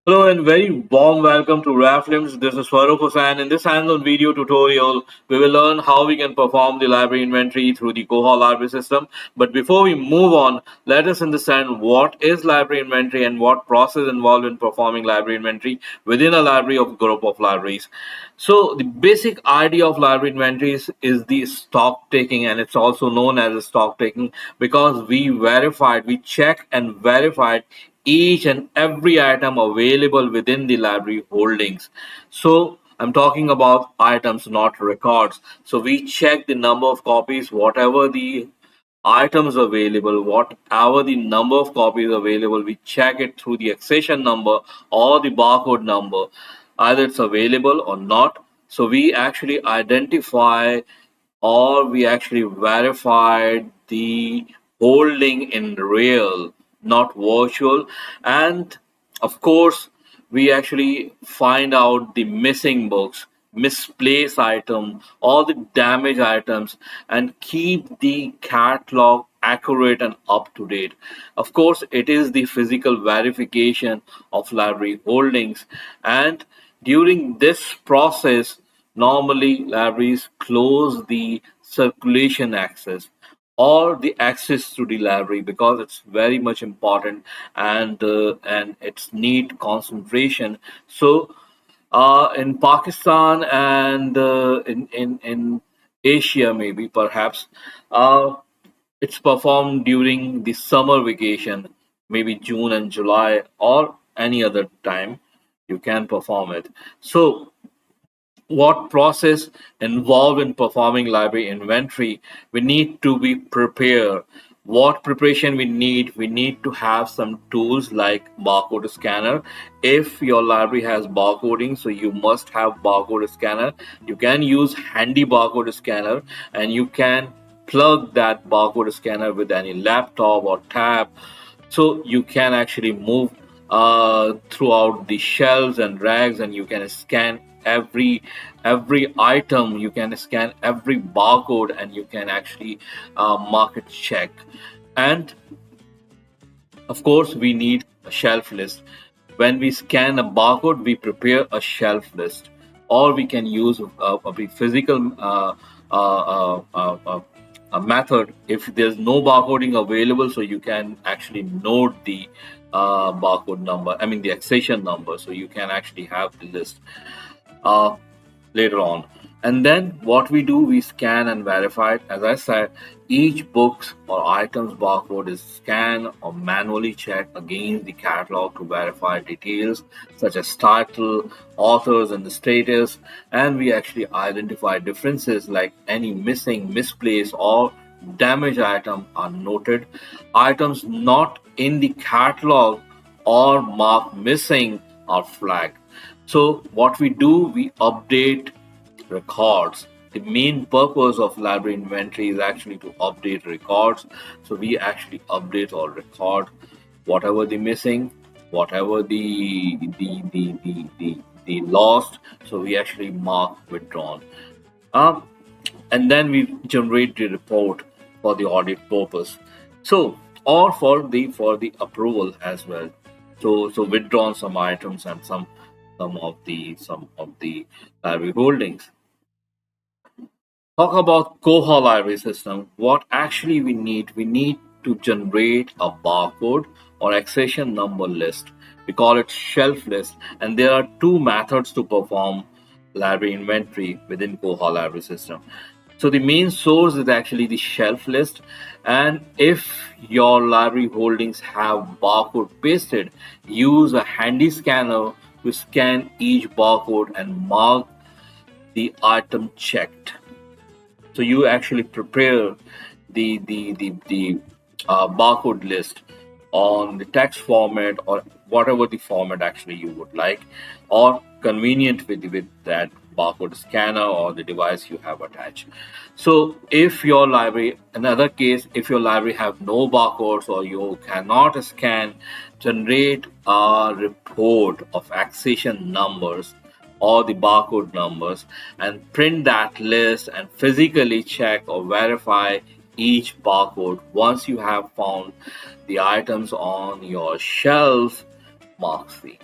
Hello and very warm welcome to Raflims. This is Farooq Hussain. In this hands-on video tutorial, we will learn how we can perform the library inventory through the Koha Library System. But before we move on, let us understand what is library inventory and what process involved in performing library inventory within a library of group of libraries. So the basic idea of library inventories is the stock taking, and it's also known as a stock taking because we check and verified each and every item available within the library holdings. So I'm talking about items, not records. So we check the number of copies, whatever the items available, whatever the number of copies available, we check it through the accession number or the barcode number, either it's available or not. So we actually identify or we actually verified the holding in real, not virtual. And of course, we actually find out the missing books, misplaced item, all the damaged items, and keep the catalog accurate and up to date. Of course, it is the physical verification of library holdings, and during this process, normally libraries close the circulation access or the access to the library because it's very much important and it's need concentration. So in Pakistan and in Asia, maybe perhaps uh, it's performed during the summer vacation, maybe June and July or any other time you can perform it. So what process involved in performing library inventory? We need to be prepared. What preparation we need to have some tools like barcode scanner. If your library has barcoding, so you must have barcode scanner. You can use handy barcode scanner, and you can plug that barcode scanner with any laptop or tab, so you can actually move throughout the shelves and racks, and you can scan every item. You can scan every barcode, and you can actually market check. And of course, we need a shelf list. When we scan a barcode, we prepare a shelf list, or we can use a physical a method if there's no barcoding available, so you can actually note the barcode number, I mean the accession number, so you can actually have the list uh, later on. And then what we do, we scan and verify it. As I said, each book's or item's barcode is scanned or manually checked against the catalog to verify details such as title, authors, and the status. And we actually identify differences like any missing, misplaced, or damaged item are noted. Items not in the catalog or marked missing are flagged. So what we do, we update records. The main purpose of library inventory is actually to update records. So we actually update or record whatever the missing, whatever the lost. So we actually mark withdrawn. Um, and then we generate the report for the audit purpose. So or for the approval as well. So withdrawn some items and some of the library holdings. Talk about Koha Library System. What actually we need to generate a barcode or accession number list. We call it shelf list, and there are two methods to perform library inventory within Koha Library System. So the main source is actually the shelf list, and if your library holdings have barcode pasted, use a handy scanner to scan each barcode and mark the item checked. So you actually prepare the barcode list on the text format or whatever the format actually you would like, or convenient with that barcode scanner or the device you have attached. So if your library, another case, if your library have no barcodes or you cannot scan, generate a report of accession numbers or the barcode numbers and print that list and physically check or verify each barcode. Once you have found the items on your shelf, mark free.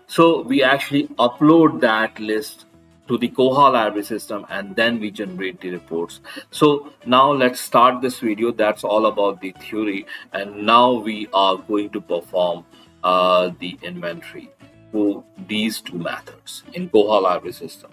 So we actually upload that list to the Koha library system and then we generate the reports. So now let's start this video. That's all about the theory. And now we are going to perform the inventory through these two methods in Koha library system.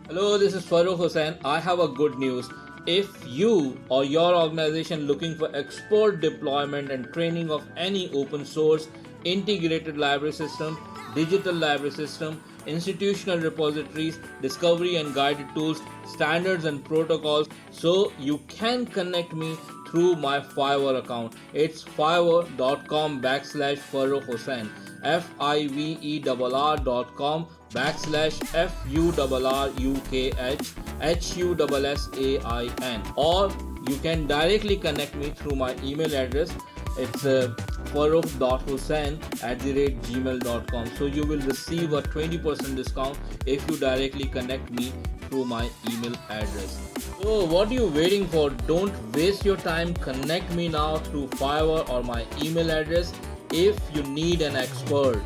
Hello, this is Farooq Hussain. I have a good news. If you or your organization looking for export deployment and training of any open source integrated library system, digital library system, institutional repositories, discovery and guided tools, standards and protocols, so you can connect me through my Fiverr account. It's fiverr.com/Farooq Hussain. fiverr.com /FURRUKHHUSSAIN, or you can directly connect me through my email address. It's farooq.hussain@gmail.com. So you will receive a 20% discount if you directly connect me through my email address. So what are you waiting for? Don't waste your time. Connect me now through Fiverr or my email address if you need an expert.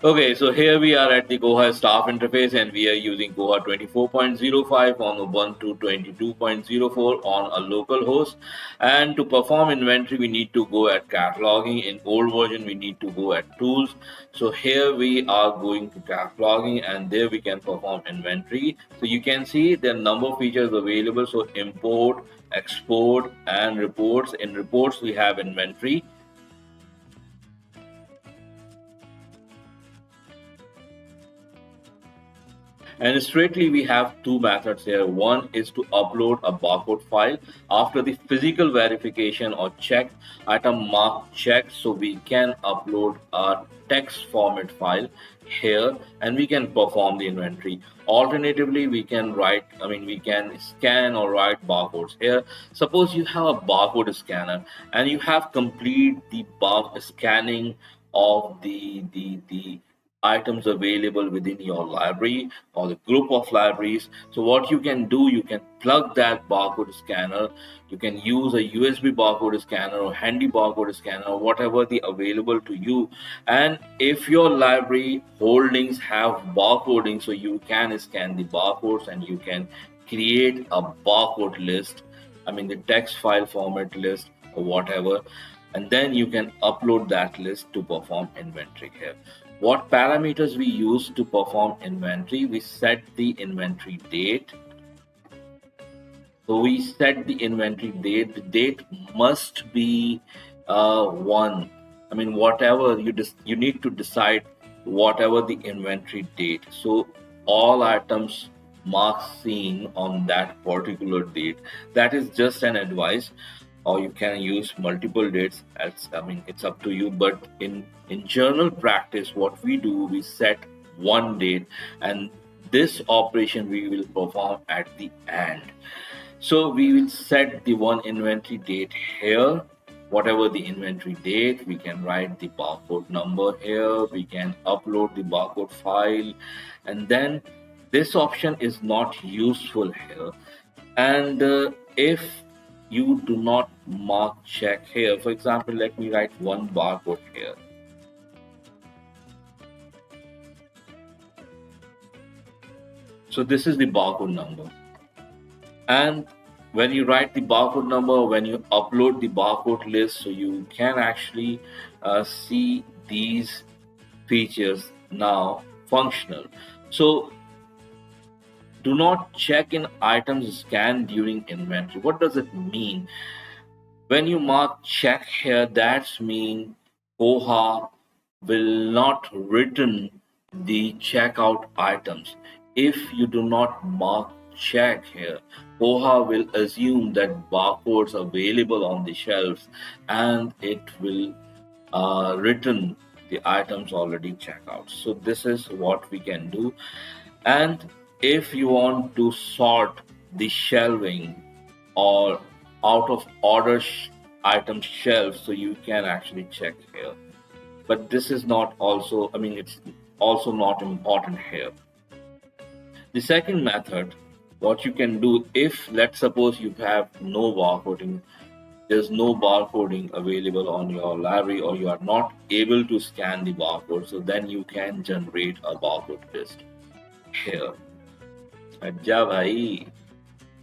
Okay, so here we are at the Koha staff interface and we are using Koha 24.05 on Ubuntu 22.04 on a local host. And to perform inventory, we need to go at cataloging. In old version, we need to go at tools. So here we are going to cataloging and there we can perform inventory. So you can see there are number of features available. So import, export and reports. In reports, we have inventory. And straightly we have two methods here. One is to upload a barcode file after the physical verification or check item mark checked. So we can upload a text format file here and we can perform the inventory. Alternatively, we can we can scan or write barcodes here. Suppose you have a barcode scanner and you have complete the scanning of the items available within your library or the group of libraries. So what you can do, you can plug that barcode scanner. You can use a USB barcode scanner or handy barcode scanner or whatever the available to you. And if your library holdings have barcoding, so you can scan the barcodes and you can create a barcode list, the text file format list or whatever, and then you can upload that list to perform inventory here. What parameters we use to perform inventory? We set the inventory date. So we set the inventory date. The date must be one. Whatever you need to decide whatever the inventory date. So all items marked seen on that particular date. That is just an advice, or you can use multiple dates. It's up to you. But in general practice, what we do, we set one date, and this operation we will perform at the end. So we will set the one inventory date here. Whatever the inventory date, we can write the barcode number here. We can upload the barcode file, and then this option is not useful here. And if you do not mark check here, for example, let me write one barcode here. So this is the barcode number. And when you write the barcode number, when you upload the barcode list, so you can actually see these features now functional. So do not check in items scanned during inventory. What does it mean? When you mark check here, that's mean Koha will not return the checkout items. If you do not mark check here, Koha will assume that barcodes available on the shelves and it will return the items already checked out. So this is what we can do. And if you want to sort the shelving or out of order item shelf, so you can actually check here. But this is not also, I mean, it's also not important here. The second method, what you can do, if let's suppose you have no barcoding, there's no barcoding available on your library, or you are not able to scan the barcode, so then you can generate a barcode list here. Ajja bhai.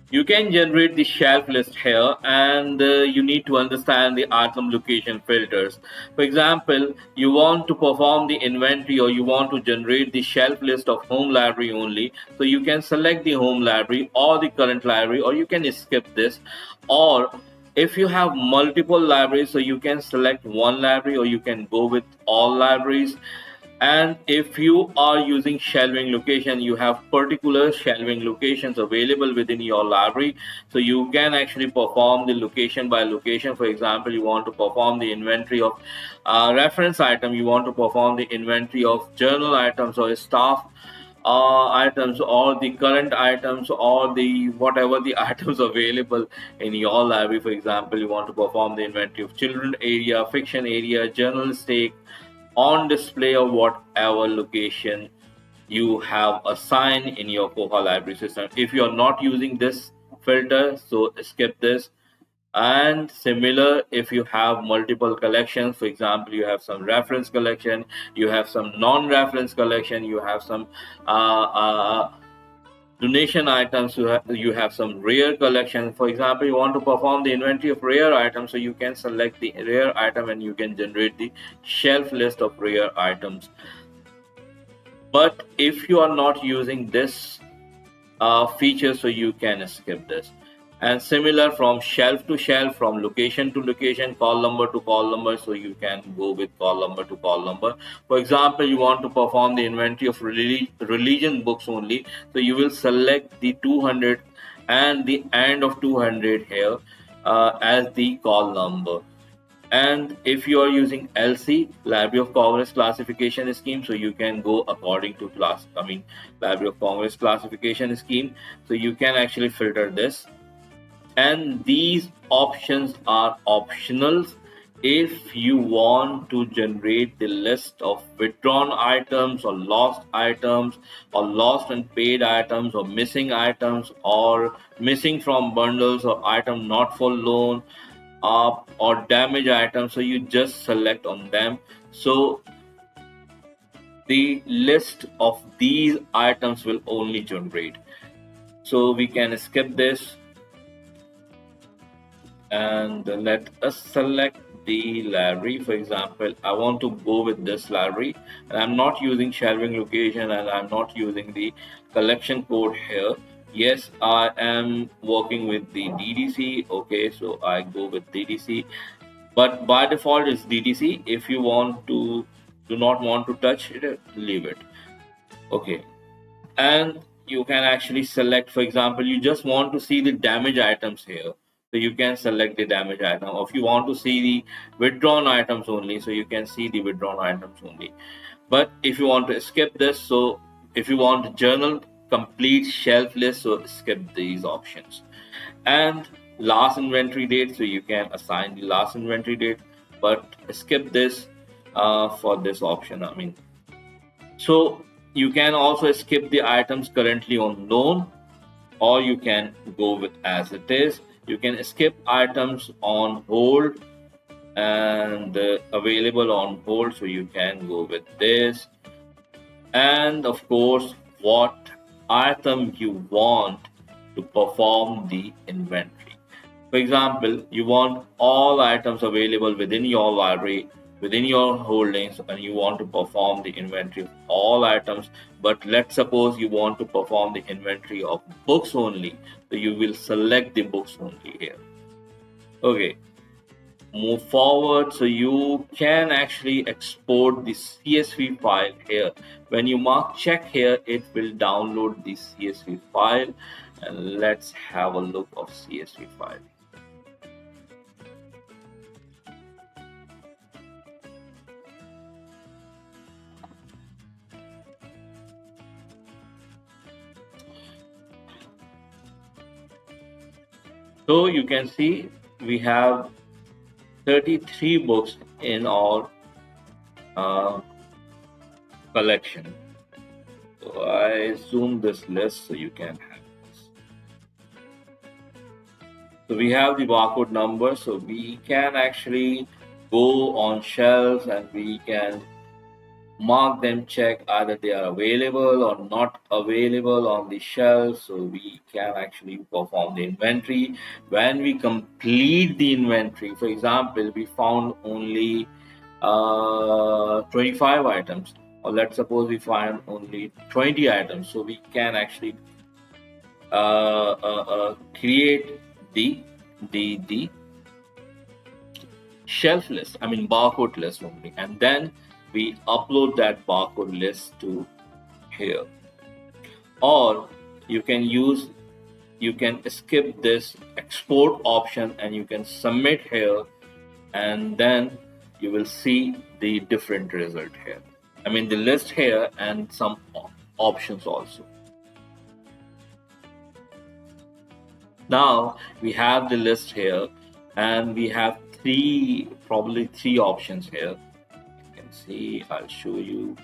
You can generate the shelf list here, and you need to understand the item location filters. For example, you want to perform the inventory, or you want to generate the shelf list of home library only. So you can select the home library or the current library, or you can skip this. Or if you have multiple libraries, so you can select one library, or you can go with all libraries. And if you are using shelving location, you have particular shelving locations available within your library. So you can actually perform the location by location. For example, you want to perform the inventory of reference item, you want to perform the inventory of journal items or staff items, or the current items, or the whatever the items available in your library. For example, you want to perform the inventory of children area, fiction area, journal stake, on display, or whatever location you have assigned in your Koha library system. If you are not using this filter, so skip this. And similar, if you have multiple collections, for example, you have some reference collection, you have some non-reference collection, you have some donation items, you have some rare collection. For example, you want to perform the inventory of rare items, so you can select the rare item and you can generate the shelf list of rare items. But if you are not using this feature, so you can skip this. And similar, from shelf to shelf, from location to location, call number to call number, so you can go with call number to call number. For example, you want to perform the inventory of religion books only, so you will select the 200 and the end of 200 here as the call number. And if you are using LC, Library of Congress classification scheme, so you can go according to Library of Congress classification scheme. So you can actually filter this. And these options are optional if you want to generate the list of withdrawn items, or lost items, or lost and paid items, or missing items, or missing from bundles, or item not for loan, up or damage items. So you just select on them, so the list of these items will only generate. So we can skip this, and let us select the library. For example, I want to go with this library, and I'm not using shelving location, and I'm not using the collection code here. Yes, I am working with the DDC. Okay, so I go with DDC, but by default it's DDC. If you do not want to touch it, leave it. Okay. And you can actually select, for example, you just want to see the damage items here, so you can select the damage item. Or if you want to see the withdrawn items only, so you can see the withdrawn items only. But if you want to skip this, so if you want journal complete shelf list, so skip these options. And last inventory date, so you can assign the last inventory date, but skip this for this option. So you can also skip the items currently on loan, or you can go with as it is. You can skip items on hold and available on hold, so you can go with this. And of course, what item you want to perform the inventory. For example, you want all items available within your library, within your holdings, and you want to perform the inventory of all items. But let's suppose you want to perform the inventory of books only. So you will select the books only here. Okay, move forward. So you can actually export the CSV file here. When you mark check here, it will download the CSV file. And let's have a look of CSV file. So you can see we have 33 books in our uh, collection. So I zoom this list so you can have this. So we have the barcode number, so we can actually go on shelves and we can mark them, check either they are available or not available on the shelf, so we can actually perform the inventory. When we complete the inventory, for example, we found only 25 items, or let's suppose we find only 20 items, so we can actually create the shelf list, I mean barcode list only, and then we upload that barcode list to here. Or you can use, you can skip this export option and you can submit here, and then you will see the different result here. I mean the list here and some options also. Now we have the list here and we have probably three options here. You can see, I'll show you.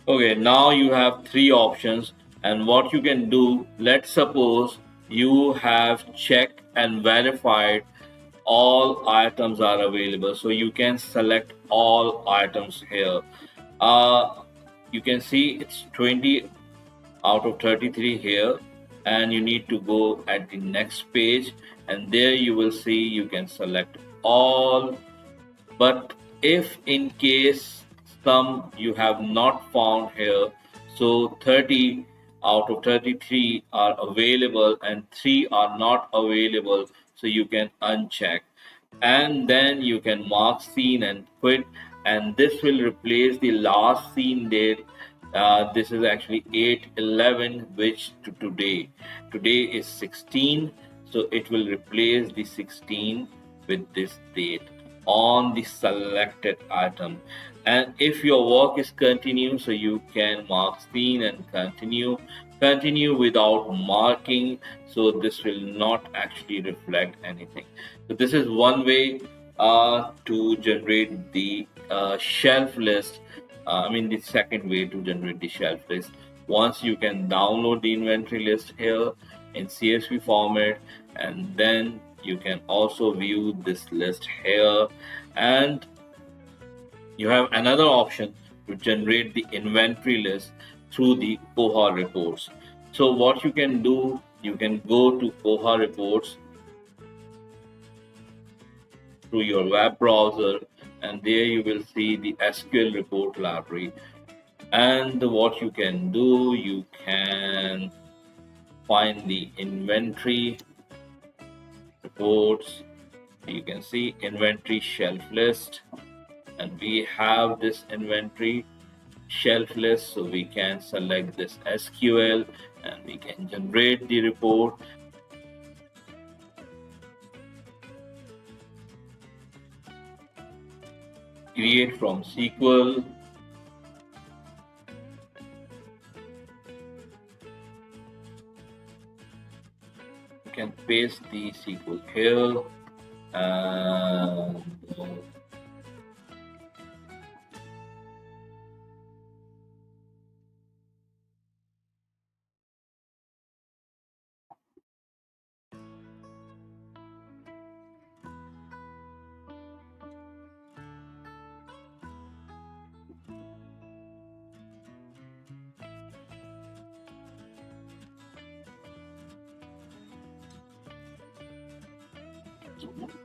Okay, now you have three options, and what you can do, let's suppose you have checked and verified all items are available, so you can select all items here. You can see it's 20 out of 33 here, and you need to go at the next page, and there you will see you can select all. But if in case some you have not found here, so 30 out of 33 are available and 3 are not available, so you can uncheck, and then you can mark seen and quit, and this will replace the last seen date. This is actually 8/11, which to today is 16, so it will replace the 16 with this date on the selected item. And if your work is continue, so you can mark seen and continue without marking, so this will not actually reflect anything. So this is one way to generate the shelf list. I mean the second way to generate the shelf list. Once you can download the inventory list here in CSV format, and then you can also view this list here, and you have another option to generate the inventory list through the Koha reports. So what you can do, you can go to Koha reports through your web browser, and there you will see the SQL report library. And what you can do, you can find the inventory reports. You can see inventory shelf list, and we have this inventory shelf list, so we can select this SQL and we can generate the report. Create from SQL. You can paste the SQL here, and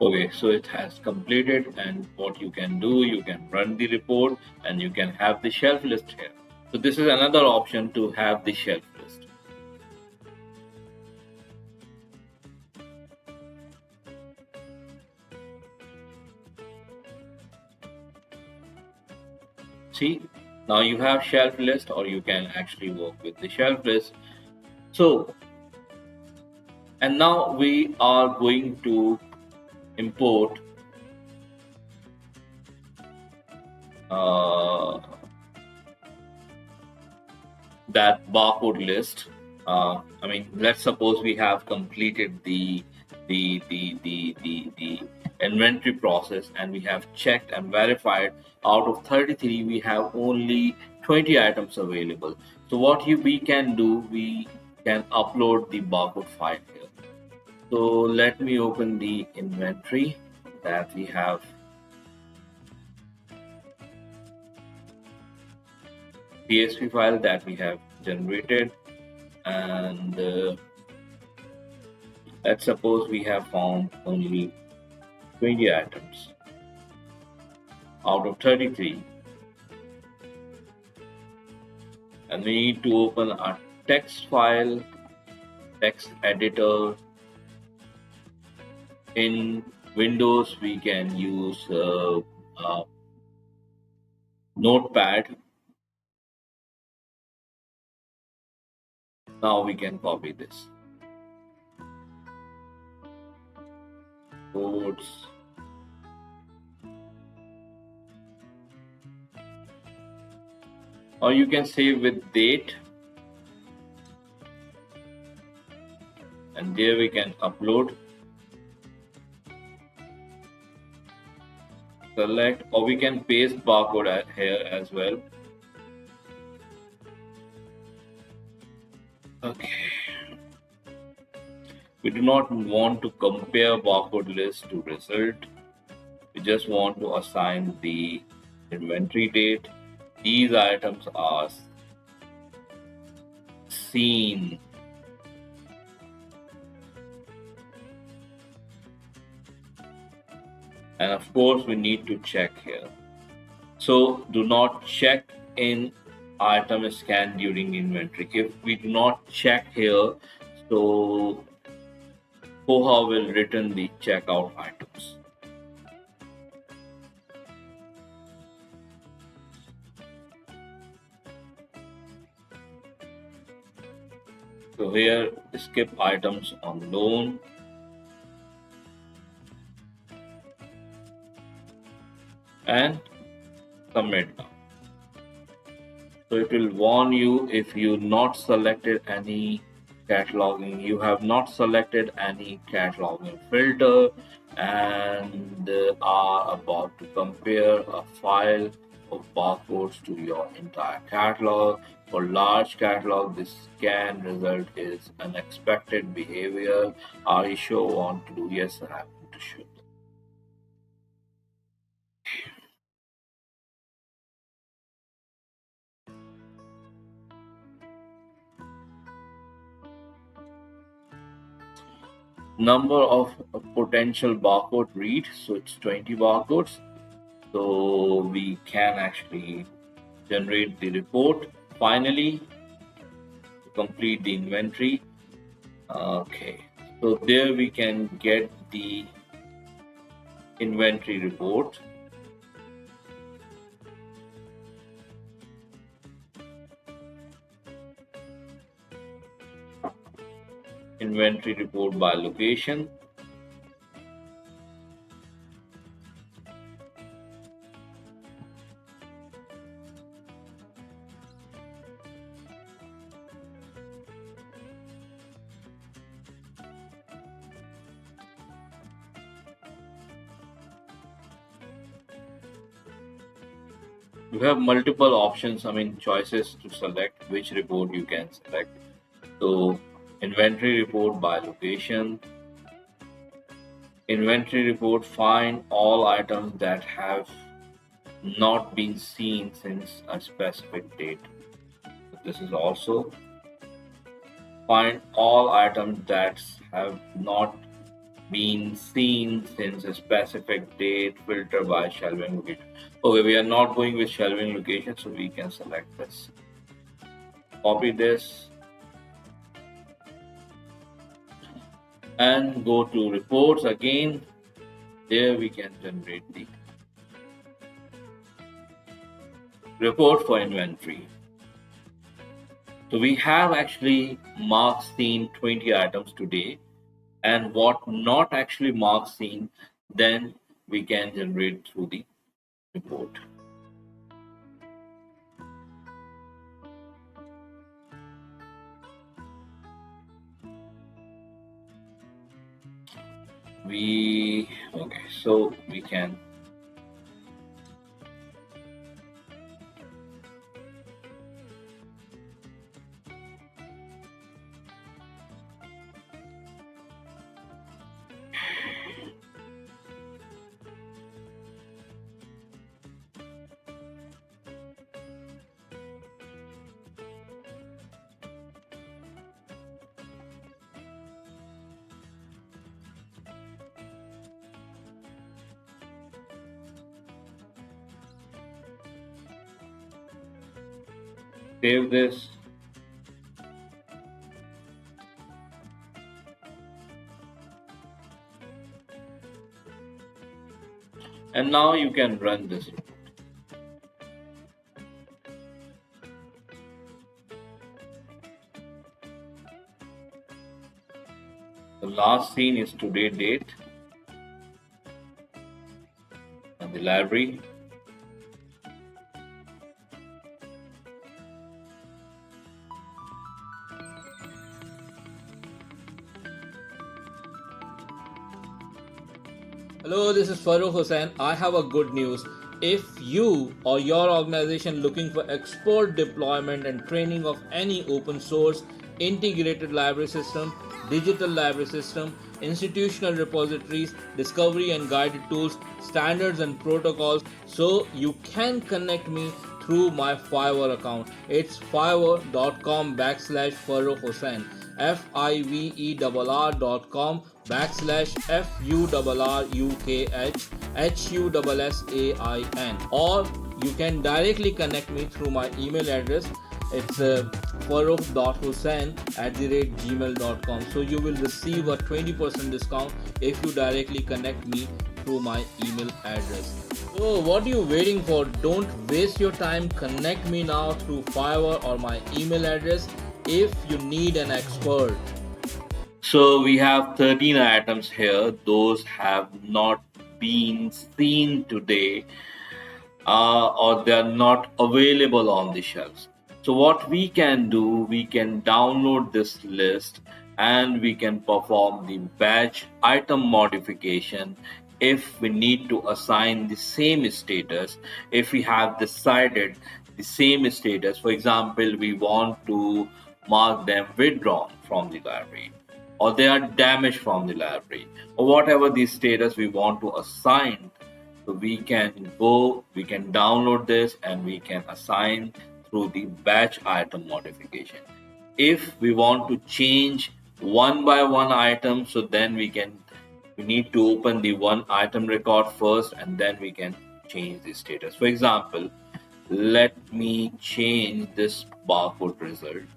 okay, so it has completed, and what you can do, you can run the report and you can have the shelf list here. So this is another option to have the shelf list. See, now you have shelf list, or you can actually work with the shelf list. So, and now we are going to import uh, that barcode list. I mean, let's suppose we have completed the inventory process, and we have checked and verified out of 33 we have only 20 items available. So what we can do, we can upload the barcode file here. So let me open the inventory that we have. PSP file that we have generated, and let's suppose we have found only 20 items out of 33, and we need to open a text file, text editor. In Windows we can use Notepad. Now we can copy this codes, or you can save with date, and there we can upload, select, or we can paste barcode here as well. Okay. We do not want to compare barcode list to result. We just want to assign the inventory date. These items are seen. And of course, we need to check here. So do not check in item scan during inventory. If we do not check here, so Koha will return the checkout items. So here, skip items on loan. And submit now. So it will warn you if you not selected any cataloging, you have not selected any cataloging filter, and are about to compare a file of barcodes to your entire catalog. For large catalog, this scan result is unexpected behavior. Are you sure want to do? Yes, I have to show. Number of potential barcode read, so it's 20 barcodes. So we can actually generate the report. Finally, to complete the inventory. Okay, so there we can get the inventory report. Inventory report by location. You have multiple options, I mean choices to select which report you can select. So inventory report by location. Inventory report, find all items that have not been seen since a specific date. This is also find all items that have not been seen since a specific date, filter by shelving location. Okay, we are not going with shelving location, so we can select this. Copy this and go to reports again. There we can generate the report for inventory. So we have actually marked seen 20 items today, and what not actually marked seen, then we can generate through the report. So we can save this. And now you can run this. The last scene is today date and the library. Hello, this is Farooq Hussain. I have a good news. If you or your organization looking for export deployment and training of any open source integrated library system, digital library system, institutional repositories, discovery and guided tools, standards and protocols, so you can connect me through my Fiverr account. It's fiverr.com/Farooq Hussain. fiverr.com /FURRUKHHUSSAIN, or you can directly connect me through my email address. It's farooq.hussain@gmail.com. So you will receive a 20% discount if you directly connect me through my email address. So what are you waiting for? Don't waste your time. Connect me now through Fiverr or my email address if you need an expert. So we have 13 items here. Those have not been seen today, or they are not available on the shelves. So what we can do, we can download this list and we can perform the batch item modification if we need to assign the same status. If we have decided the same status, for example, we want to mark them withdrawn from the library, or they are damaged from the library, or whatever the status we want to assign. So we can download this and we can assign through the batch item modification. If we want to change one by one item, so then we need to open the one item record first and then we can change the status. For example, let me change this barcode result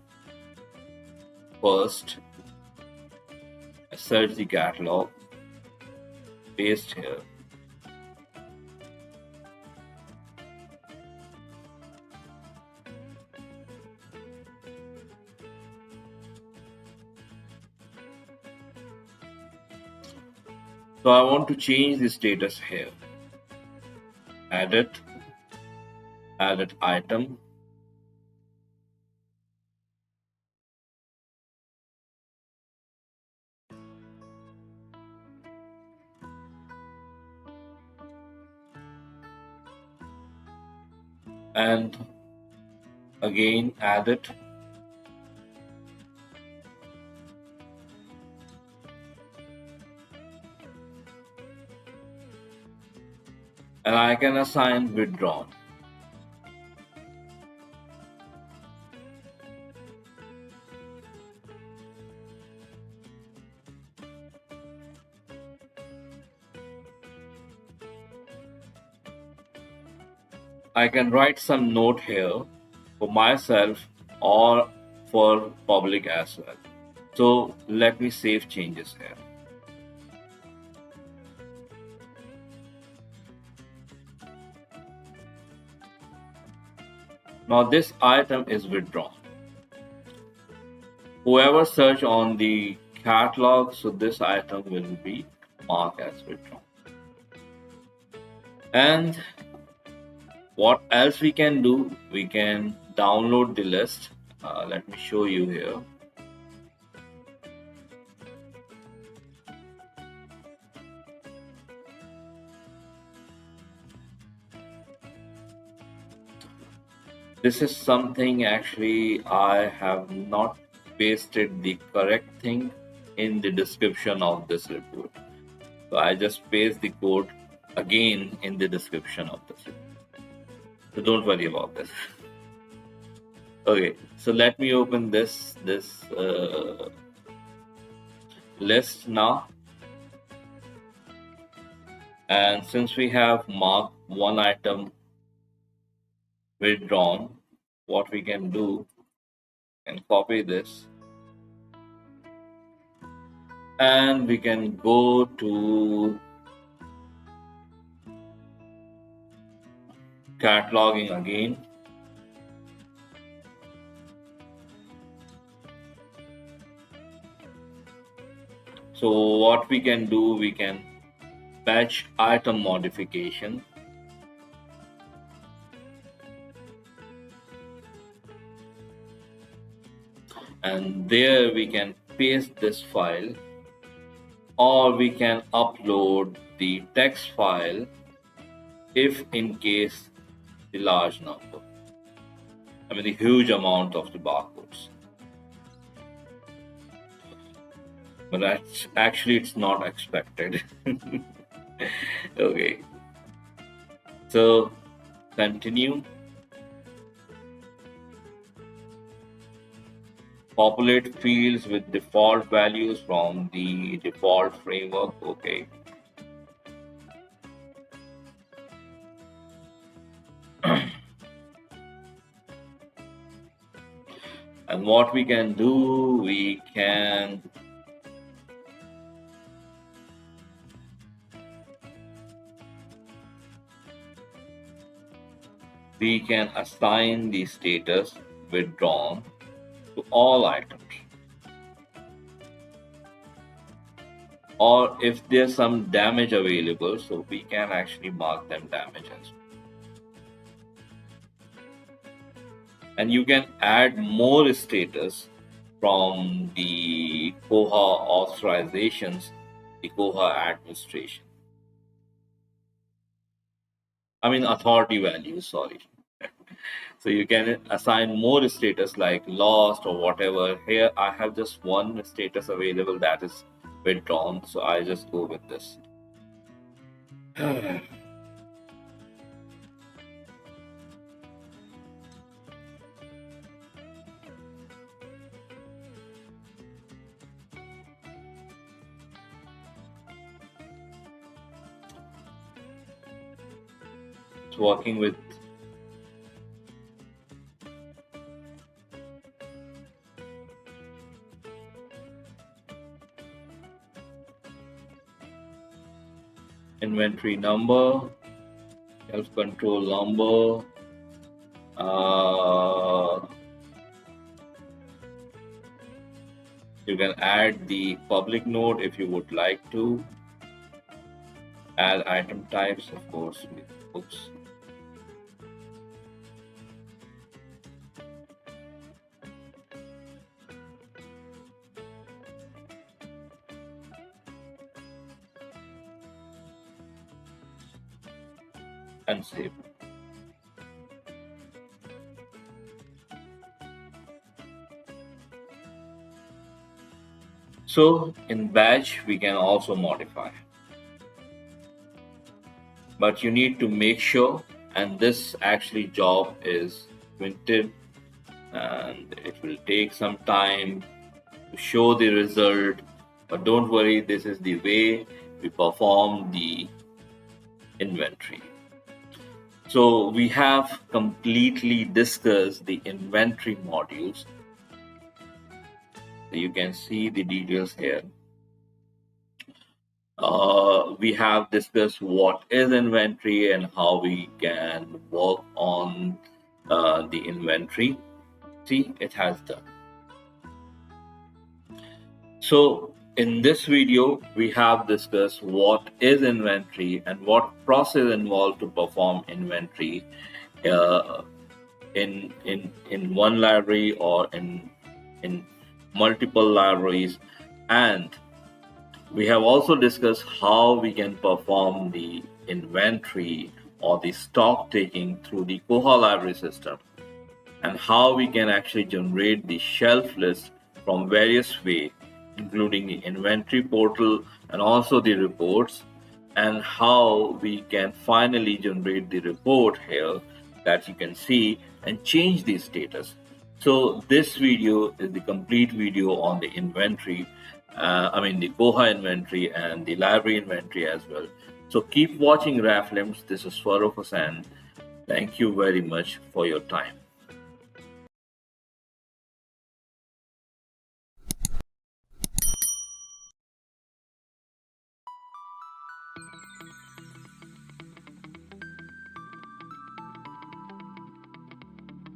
first. I search the catalog, paste here. So I want to change the status here. Edit item. And again add it. And I can assign withdrawn. I can write some note here for myself or for public as well. So let me save changes here. Now this item is withdrawn. Whoever search on the catalog, so this item will be marked as withdrawn. And what else we can do? We can download the list. Let me show you here. This is something actually I have not pasted the correct thing in the description of this report. So I just paste the code again in the description of this report. So don't worry about this. Okay, so let me open this list now. And since we have marked one item withdrawn, what we can do and copy this, and we can go to cataloging again. So what we can do, we can fetch item modification, and there we can paste this file, or we can upload the text file if in case the large number, I mean the huge amount of the barcodes. But that's actually it's not expected. Okay, so continue. Populate fields with default values from the default framework. Okay. And what we can do, we can assign the status withdrawn to all items. Or if there's some damage available, so we can actually mark them damage as well. And you can add more status from the Koha authorizations, the Koha administration. I mean authority values, sorry. So you can assign more status like lost or whatever. Here I have just one status available, that is withdrawn. So I just go with this. It's working with inventory number, self-control number, you can add the public node if you would like to. Add item types, of course, with books. And save. So in batch, we can also modify. But you need to make sure, and this actually job is printed, and it will take some time to show the result. But don't worry, this is the way we perform the inventory. So we have completely discussed the inventory modules. So you can see the details here. We have discussed what is inventory and how we can work on the inventory. See, it has done. So in this video, we have discussed what is inventory and what process involved to perform inventory uh, in one library or in multiple libraries, and we have also discussed how we can perform the inventory or the stock taking through the Koha library system, and how we can actually generate the shelf list from various ways, including the inventory portal and also the reports, and how we can finally generate the report here that you can see and change the status. So this video is the complete video on the inventory, the Koha inventory and the library inventory as well. So keep watching RAFLIMS. This is Swaroop Hussain. Thank you very much for your time.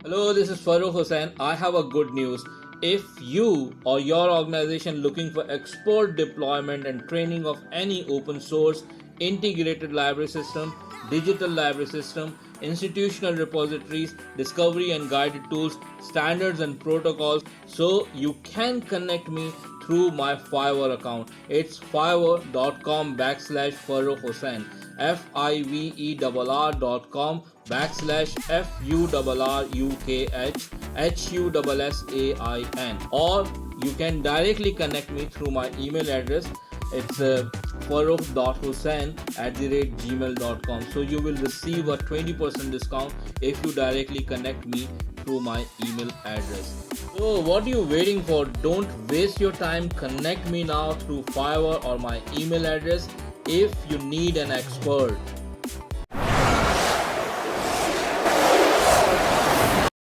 Hello, this is Farooq Hussain. I have a good news. If you or your organization looking for export deployment and training of any open source integrated library system, digital library system, institutional repositories, discovery and guided tools, standards and protocols, so you can connect me through my Fiverr account. It's fiverr.com/Farooq Hussain. fiverr.com/FURRUKHHUSSAIN, or you can directly connect me through my email address. It's farooq.hussain@gmail.com. So you will receive a 20% discount if you directly connect me through my email address. So what are you waiting for? Don't waste your time. Connect me now through Fiverr or my email address if you need an expert.